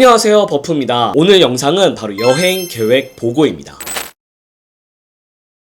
안녕하세요, 버프입니다. 오늘 영상은 바로 여행 계획 보고입니다.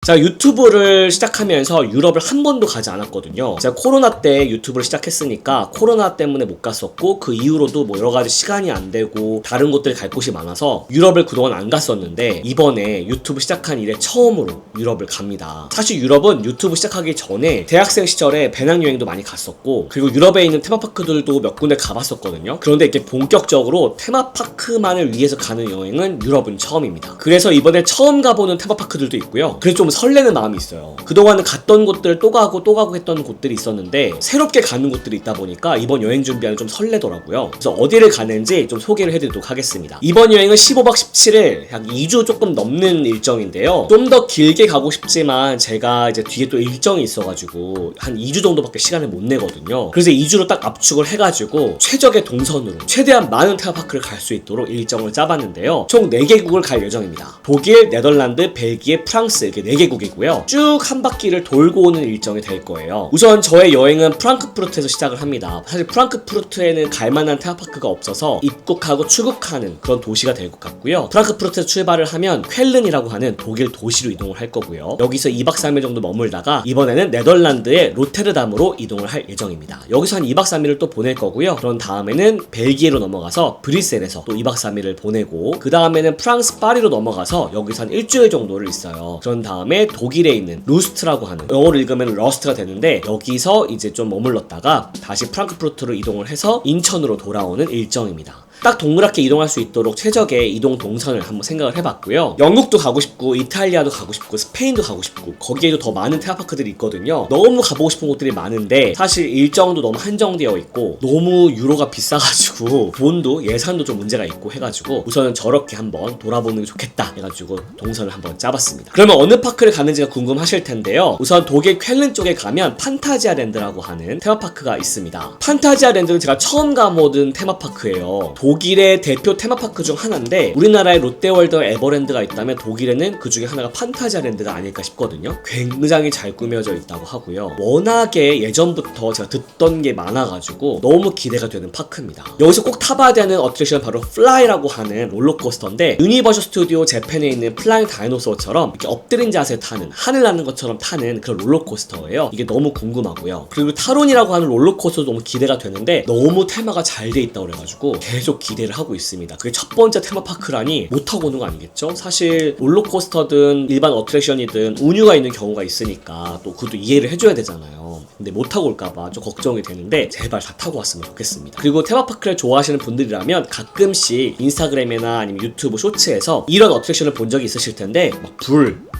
자, 유튜브를 시작하면서 유럽을 한 번도 가지 않았거든요. 제가 코로나 때 유튜브를 시작했으니까 코로나 때문에 못 갔었고, 그 이후로도 뭐 여러 가지 시간이 안 되고 다른 곳들 갈 곳이 많아서 유럽을 그동안 안 갔었는데, 이번에 유튜브 시작한 이래 처음으로 유럽을 갑니다. 사실 유럽은 유튜브 시작하기 전에 대학생 시절에 배낭여행도 많이 갔었고, 그리고 유럽에 있는 테마파크들도 몇 군데 가봤었거든요. 그런데 이렇게 본격적으로 테마파크만을 위해서 가는 여행은 유럽은 처음입니다. 그래서 이번에 처음 가보는 테마파크들도 있고요. 그래서 좀 설레는 마음이 있어요. 그동안은 갔던 곳들 또 가고 했던 곳들이 있었는데, 새롭게 가는 곳들이 있다 보니까 이번 여행 준비하는 좀 설레더라고요. 그래서 어디를 가는지 좀 소개를 해드리도록 하겠습니다. 이번 여행은 15박 17일, 약 2주 조금 넘는 일정인데요. 좀 더 길게 가고 싶지만 제가 이제 뒤에 또 일정이 있어가지고 한 2주 정도밖에 시간을 못 내거든요. 그래서 2주로 딱 압축을 해가지고 최적의 동선으로 최대한 많은 테마파크를 갈 수 있도록 일정을 짜봤는데요. 총 4개국을 갈 예정입니다. 독일, 네덜란드, 벨기에, 프랑스, 이렇게 4개국이고요. 쭉 한 바퀴를 돌고 오는 일정이 될 거예요. 우선 저의 여행은 프랑크푸르트에서 시작을 합니다. 사실 프랑크푸르트에는 갈만한 테마파크가 없어서 입국하고 출국하는 그런 도시가 될 것 같고요. 프랑크푸르트에서 출발을 하면 쾰른이라고 하는 독일 도시로 이동을 할 거고요. 여기서 2박 3일 정도 머물다가 이번에는 네덜란드의 로테르담으로 이동을 할 예정입니다. 여기서 한 2박 3일을 또 보낼 거고요. 그런 다음에는 벨기에로 넘어가서 브뤼셀에서 또 2박 3일을 보내고, 그 다음에는 프랑스 파리로 넘어가서 여기서 한 일주일 정도를 있어요. 그런 다음에 독일에 있는 루스트라고 하는, 영어로 읽으면 러스트가 되는데, 여기서 이제 좀 머물렀다가 다시 프랑크푸르트로 이동을 해서 인천으로 돌아오는 일정입니다. 딱 동그랗게 이동할 수 있도록 최적의 이동 동선을 한번 생각을 해봤고요. 영국도 가고 싶고, 이탈리아도 가고 싶고, 스페인도 가고 싶고, 거기에도 더 많은 테마파크들이 있거든요. 너무 가보고 싶은 곳들이 많은데 사실 일정도 너무 한정되어 있고 너무 유로가 비싸가지고 돈도 예산도 좀 문제가 있고 해가지고, 우선은 저렇게 한번 돌아보는 게 좋겠다 해가지고 동선을 한번 짜봤습니다. 그러면 어느 파크를 가는지가 궁금하실 텐데요. 우선 독일 쾰른 쪽에 가면 판타지아랜드라고 하는 테마파크가 있습니다. 판타지아랜드는 제가 처음 가보던 테마파크예요. 독일의 대표 테마파크 중 하나인데, 우리나라에 롯데월드와 에버랜드가 있다면 독일에는 그 중에 하나가 판타지아랜드가 아닐까 싶거든요. 굉장히 잘 꾸며져 있다고 하고요. 워낙에 예전부터 제가 듣던 게 많아가지고 너무 기대가 되는 파크입니다. 여기서 꼭 타봐야 되는 어트랙션은 바로 플라이라고 하는 롤러코스터인데, 유니버셜 스튜디오 재팬에 있는 플라잉 다이노소어처럼 이렇게 엎드린 자세 타는, 하늘 나는 것처럼 타는 그런 롤러코스터예요. 이게 너무 궁금하고요. 그리고 타론이라고 하는 롤러코스터도 너무 기대가 되는데, 너무 테마가 잘 돼 있다고 그래가지고 계속 기대를 하고 있습니다. 그게 첫 번째 테마파크라니 못하고 오는 거 아니겠죠? 사실 롤러코스터든 일반 어트랙션이든 운유가 있는 경우가 있으니까 또 그것도 이해를 해줘야 되잖아요. 근데 못하고 올까봐 좀 걱정이 되는데, 제발 다 타고 왔으면 좋겠습니다. 그리고 테마파크를 좋아하시는 분들이라면 가끔씩 인스타그램이나 아니면 유튜브 쇼츠에서 이런 어트랙션을 본 적이 있으실 텐데, 막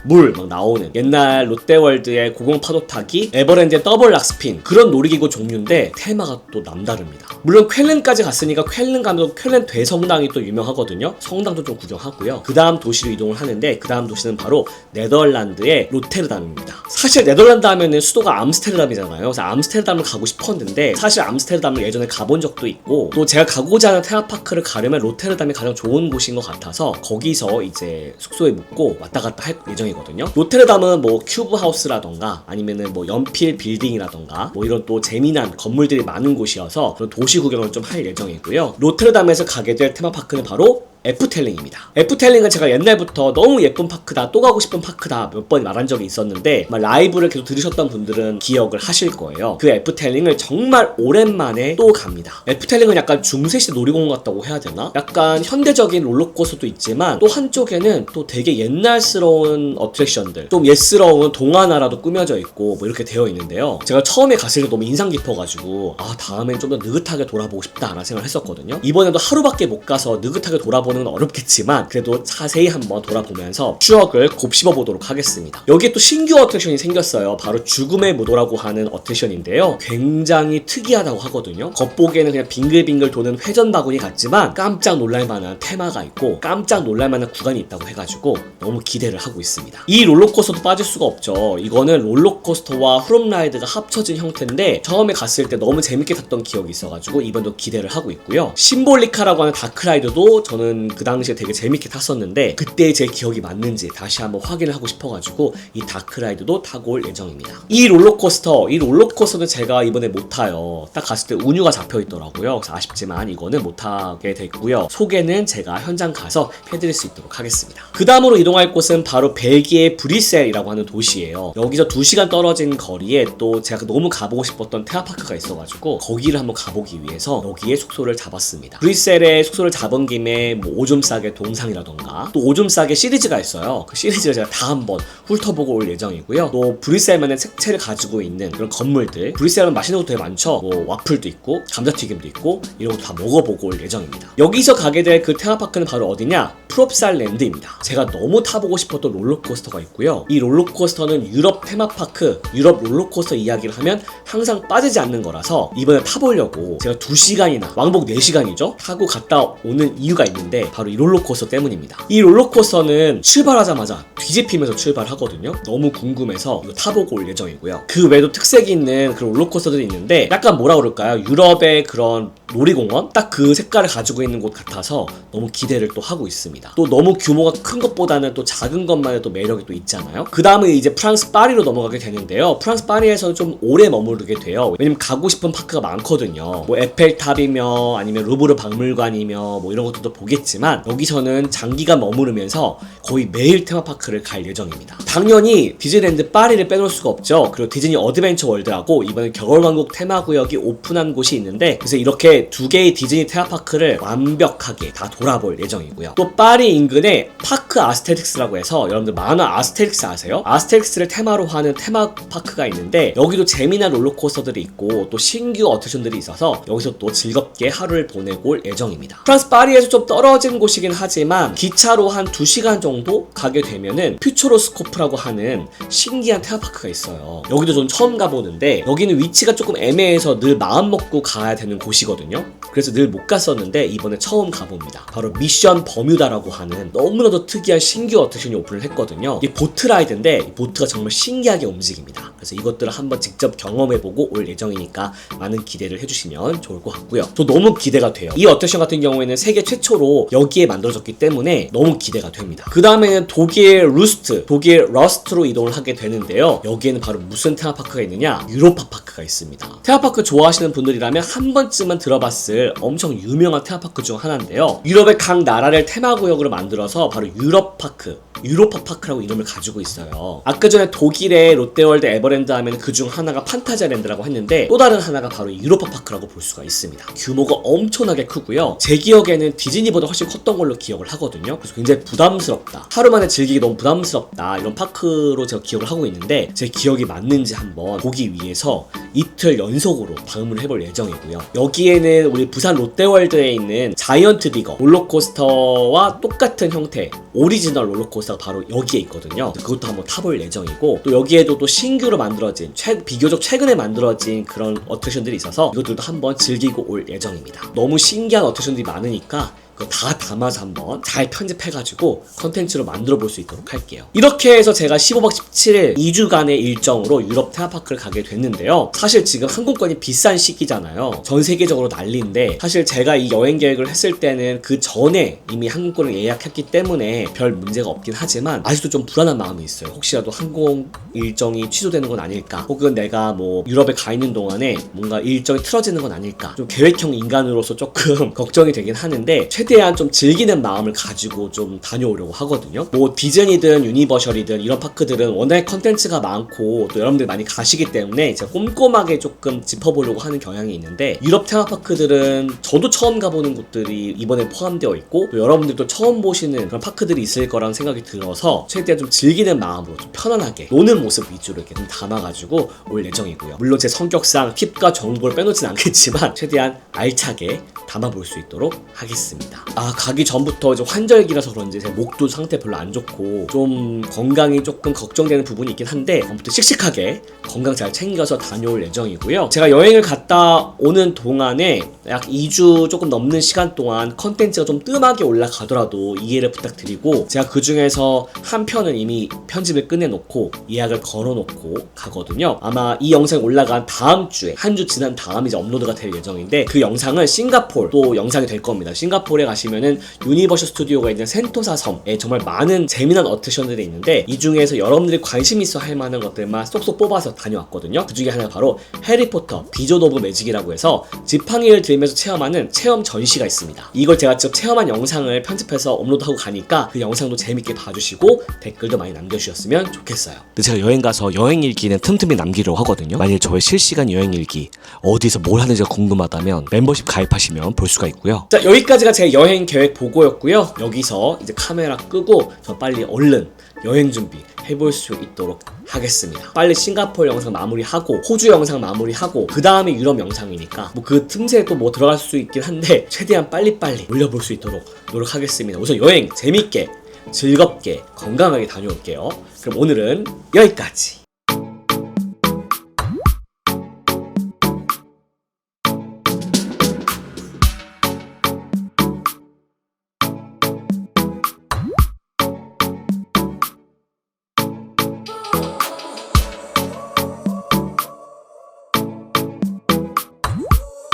물 막 나오는, 옛날 롯데월드의 고공파도 타기, 에버랜드의 더블 락스핀, 그런 놀이기구 종류인데 테마가 또 남다릅니다. 물론 쾰른까지 갔으니까 쾰른 가면 쾰른 대성당이 또 유명하거든요. 성당도 좀 구경하고요. 그 다음 도시로 이동을 하는데, 그 다음 도시는 바로 네덜란드의 로테르담입니다. 사실 네덜란드 하면은 수도가 암스테르담이잖아요. 그래서 암스테르담을 가고 싶었는데, 사실 암스테르담을 예전에 가본 적도 있고, 또 제가 가고자 하는 테마파크를 가려면 로테르담이 가장 좋은 곳인 것 같아서 거기서 이제 숙소에 묵고 왔다 갔다 할 예정이거든요. 로테르담은 뭐 큐브 하우스라던가 아니면은 뭐 연필 빌딩이라던가 뭐 이런 또 재미난 건물들이 많은 곳이어서 그런 도시 구경을 좀 할 예정이고요. 로테르담에서 가게 될 테마파크는 바로 에프텔링입니다. 에프텔링은 제가 옛날부터 너무 예쁜 파크다, 또 가고 싶은 파크다 몇 번 말한 적이 있었는데, 라이브를 계속 들으셨던 분들은 기억을 하실 거예요. 그 에프텔링을 정말 오랜만에 또 갑니다. 에프텔링은 약간 중세시대 놀이공원 같다고 해야 되나? 약간 현대적인 롤러코스터도 있지만 또 한쪽에는 또 되게 옛날스러운 어트랙션들, 좀 옛스러운 동화나라도 꾸며져 있고 뭐 이렇게 되어 있는데요. 제가 처음에 갔을 때 너무 인상 깊어가지고 다음엔 좀 더 느긋하게 돌아보고 싶다라는 생각을 했었거든요. 이번에도 하루밖에 못 가서 느긋하게 돌아보는 건 어렵겠지만 그래도 자세히 한번 돌아보면서 추억을 곱씹어 보도록 하겠습니다. 여기에 또 신규 어트랙션이 생겼어요. 바로 죽음의 무도라고 하는 어트랙션인데요. 굉장히 특이하다고 하거든요. 겉보기에는 그냥 빙글빙글 도는 회전 바구니 같지만 깜짝 놀랄만한 테마가 있고 깜짝 놀랄만한 구간이 있다고 해가지고 너무 기대를 하고 있습니다. 이 롤러코스터도 빠질 수가 없죠. 이거는 롤러코스터와 후룸라이드가 합쳐진 형태인데, 처음에 갔을 때 너무 재밌게 탔던 기억이 있어가지고 이번도 기대를 하고 있고요. 심볼리카라고 하는 다크라이드도 저는 저는 그 당시에 되게 재밌게 탔었는데 그때 제 기억이 맞는지 다시 한번 확인을 하고 싶어가지고 이 다크라이드도 타고 올 예정입니다. 이 롤러코스터는 제가 이번에 못 타요. 딱 갔을 때 운유가 잡혀 있더라고요. 그래서 아쉽지만 이거는 못 타게 됐고요. 소개는 제가 현장 가서 해드릴 수 있도록 하겠습니다. 그 다음으로 이동할 곳은 바로 벨기에 브뤼셀이라고 하는 도시예요. 여기서 2시간 떨어진 거리에 또 제가 너무 가보고 싶었던 테마파크가 있어가지고 거기를 한번 가보기 위해서 여기에 숙소를 잡았습니다. 브뤼셀에 숙소를 잡은 김에 뭐 오줌 싸게 동상이라던가 또 오줌 싸게 시리즈가 있어요. 그 시리즈를 제가 다 한번 훑어보고 올 예정이고요. 또 브뤼셀만의 색채를 가지고 있는 그런 건물들, 브뤼셀은 맛있는 것도 되게 많죠. 뭐 와플도 있고 감자튀김도 있고 이런 것도 다 먹어보고 올 예정입니다. 여기서 가게 될 그 테마파크는 바로 어디냐? 프롭살랜드입니다. 제가 너무 타보고 싶었던 롤러코스터가 있고요. 이 롤러코스터는 유럽 테마파크, 유럽 롤러코스터 이야기를 하면 항상 빠지지 않는 거라서 이번에 타보려고 제가 2시간이나 왕복 4시간이죠? 타고 갔다 오는 이유가 있는데 바로 이 롤러코스터 때문입니다. 이 롤러코스터는 출발하자마자 뒤집히면서 출발하거든요. 너무 궁금해서 이거 타보고 올 예정이고요. 그 외에도 특색이 있는 그런 롤러코스터들이 있는데 약간 뭐라 그럴까요? 유럽의 그런 놀이공원? 딱 그 색깔을 가지고 있는 곳 같아서 너무 기대를 또 하고 있습니다. 또 너무 규모가 큰 것보다는 또 작은 것만의 또 매력이 또 있잖아요. 그 다음은 이제 프랑스 파리로 넘어가게 되는데요. 프랑스 파리에서는 좀 오래 머무르게 돼요. 왜냐면 가고 싶은 파크가 많거든요. 뭐 에펠탑이며 아니면 루브르 박물관이며 뭐 이런 것들도 보겠지만 여기서는 장기간 머무르면서 거의 매일 테마파크를 갈 예정입니다. 당연히 디즈니랜드 파리를 빼놓을 수가 없죠. 그리고 디즈니 어드벤처 월드하고 이번에 겨울왕국 테마구역이 오픈한 곳이 있는데 그래서 이렇게 2개의 디즈니 테마파크를 완벽하게 다 돌아볼 예정이고요. 또 파리 인근에 파크 아스테릭스라고 해서 여러분들 만화 아스테릭스 아세요? 아스테릭스를 테마로 하는 테마파크가 있는데 여기도 재미난 롤러코스터들이 있고 또 신규 어트랙션들이 있어서 여기서 또 즐겁게 하루를 보내고 올 예정입니다. 프랑스 파리에서 좀 떨어진 곳이긴 하지만 기차로 한 2시간 정도 가게 되면은 퓨처로스코프라고 하는 신기한 테마파크가 있어요. 여기도 좀 처음 가보는데 여기는 위치가 조금 애매해서 늘 마음 먹고 가야 되는 곳이거든요. 그래서 늘 못 갔었는데 이번에 처음 가봅니다. 바로 미션 버뮤다라고 하는 너무나도 특이한 신규 어트랙션이 오픈을 했거든요. 이 보트 라이드인데 이 보트가 정말 신기하게 움직입니다. 그래서 이것들을 한번 직접 경험해보고 올 예정이니까 많은 기대를 해주시면 좋을 것 같고요. 저 너무 기대가 돼요. 이 어트랙션 같은 경우에는 세계 최초로 여기에 만들어졌기 때문에 너무 기대가 됩니다. 그 다음에는 독일 러스트로 이동을 하게 되는데요. 여기에는 바로 무슨 테마파크가 있느냐? 유로파 파크가 있습니다. 테마파크 좋아하시는 분들이라면 한 번쯤은 들어봤을 엄청 유명한 테마파크 중 하나인데요. 유럽의 각 나라를 테마구역으로 만들어서 바로 유로파 파크라고 이름을 가지고 있어요. 아까 전에 독일의 롯데월드 에버랜드 하면 그중 하나가 판타지아랜드라고 했는데 또 다른 하나가 바로 유로파 파크라고 볼 수가 있습니다. 규모가 엄청나게 크고요. 제 기억에는 디즈니보다 훨씬 컸던 걸로 기억을 하거든요. 그래서 굉장히 부담스럽다. 하루 만에 즐기기 너무 부담스럽다. 이런 파크로 제가 기억을 하고 있는데 제 기억이 맞는지 한번 보기 위해서 이틀 연속으로 방문을 해볼 예정이고요. 여기에는 우리 부산 롯데월드에 있는 자이언트 디거 롤러코스터와 똑같은 형태 오리지널 롤러코스터가 바로 여기에 있거든요. 그것도 한번 타볼 예정이고 또 여기에도 또 신규로 만들어진 비교적 최근에 만들어진 그런 어트랙션들이 있어서 이것들도 한번 즐기고 올 예정입니다. 너무 신기한 어트랙션들이 많으니까 다 담아서 한번 잘 편집해가지고 컨텐츠로 만들어 볼 수 있도록 할게요. 이렇게 해서 제가 15박 17일 2주간의 일정으로 유럽 테마파크를 가게 됐는데요. 사실 지금 항공권이 비싼 시기잖아요. 전 세계적으로 난리인데 사실 제가 이 여행 계획을 했을 때는 그 전에 이미 항공권을 예약했기 때문에 별 문제가 없긴 하지만 아직도 좀 불안한 마음이 있어요. 혹시라도 항공 일정이 취소되는 건 아닐까, 혹은 내가 뭐 유럽에 가 있는 동안에 뭔가 일정이 틀어지는 건 아닐까, 좀 계획형 인간으로서 조금 걱정이 되긴 하는데 최대한 좀 즐기는 마음을 가지고 좀 다녀오려고 하거든요. 뭐 디즈니든 유니버셜이든 이런 파크들은 워낙 컨텐츠가 많고 또 여러분들이 많이 가시기 때문에 제가 꼼꼼하게 조금 짚어보려고 하는 경향이 있는데 유럽 테마파크들은 저도 처음 가보는 곳들이 이번에 포함되어 있고 또 여러분들도 처음 보시는 그런 파크들이 있을 거라는 생각이 들어서 최대한 좀 즐기는 마음으로 좀 편안하게 노는 모습 위주로 이렇게 좀 담아가지고 올 예정이고요. 물론 제 성격상 팁과 정보를 빼놓진 않겠지만 최대한 알차게 담아볼 수 있도록 하겠습니다. 가기 전부터 이제 환절기라서 그런지 제 목도 상태 별로 안 좋고 좀 건강이 조금 걱정되는 부분이 있긴 한데 아무튼 씩씩하게 건강 잘 챙겨서 다녀올 예정이고요. 제가 여행을 갔다 오는 동안에 약 2주 조금 넘는 시간 동안 컨텐츠가 좀 뜸하게 올라가더라도 이해를 부탁드리고 제가 그 중에서 한 편은 이미 편집을 끝내놓고 예약을 걸어놓고 가거든요. 아마 이 영상이 올라간 다음 주에 한 주 지난 다음 이제 업로드가 될 예정인데 그 영상은 싱가포르 또 영상이 될 겁니다. 싱가포르에 서울에 가시면은 유니버셜 스튜디오가 있는 센토사 섬에 정말 많은 재미난 어트랙션들이 있는데 이 중에서 여러분들이 관심 있어 할 만한 것들만 쏙쏙 뽑아서 다녀왔거든요. 그 중에 하나가 바로 해리포터 비조드 오브 매직이라고 해서 지팡이를 들면서 체험하는 체험 전시가 있습니다. 이걸 제가 직접 체험한 영상을 편집해서 업로드하고 가니까 그 영상도 재밌게 봐주시고 댓글도 많이 남겨주셨으면 좋겠어요. 근데 제가 여행 가서 여행 일기는 틈틈이 남기려고 하거든요. 만일 저의 실시간 여행 일기 어디서 뭘 하는지가 궁금하다면 멤버십 가입하시면 볼 수가 있고요. 자, 여기까지가 제 여행 계획 보고였고요. 여기서 이제 카메라 끄고 저 빨리 얼른 여행 준비 해볼 수 있도록 하겠습니다. 빨리 싱가포르 영상 마무리하고 호주 영상 마무리하고 그 다음에 유럽 영상이니까 뭐 그 틈새에 또 뭐 들어갈 수 있긴 한데 최대한 빨리빨리 올려볼 수 있도록 노력하겠습니다. 우선 여행 재밌게 즐겁게 건강하게 다녀올게요. 그럼 오늘은 여기까지.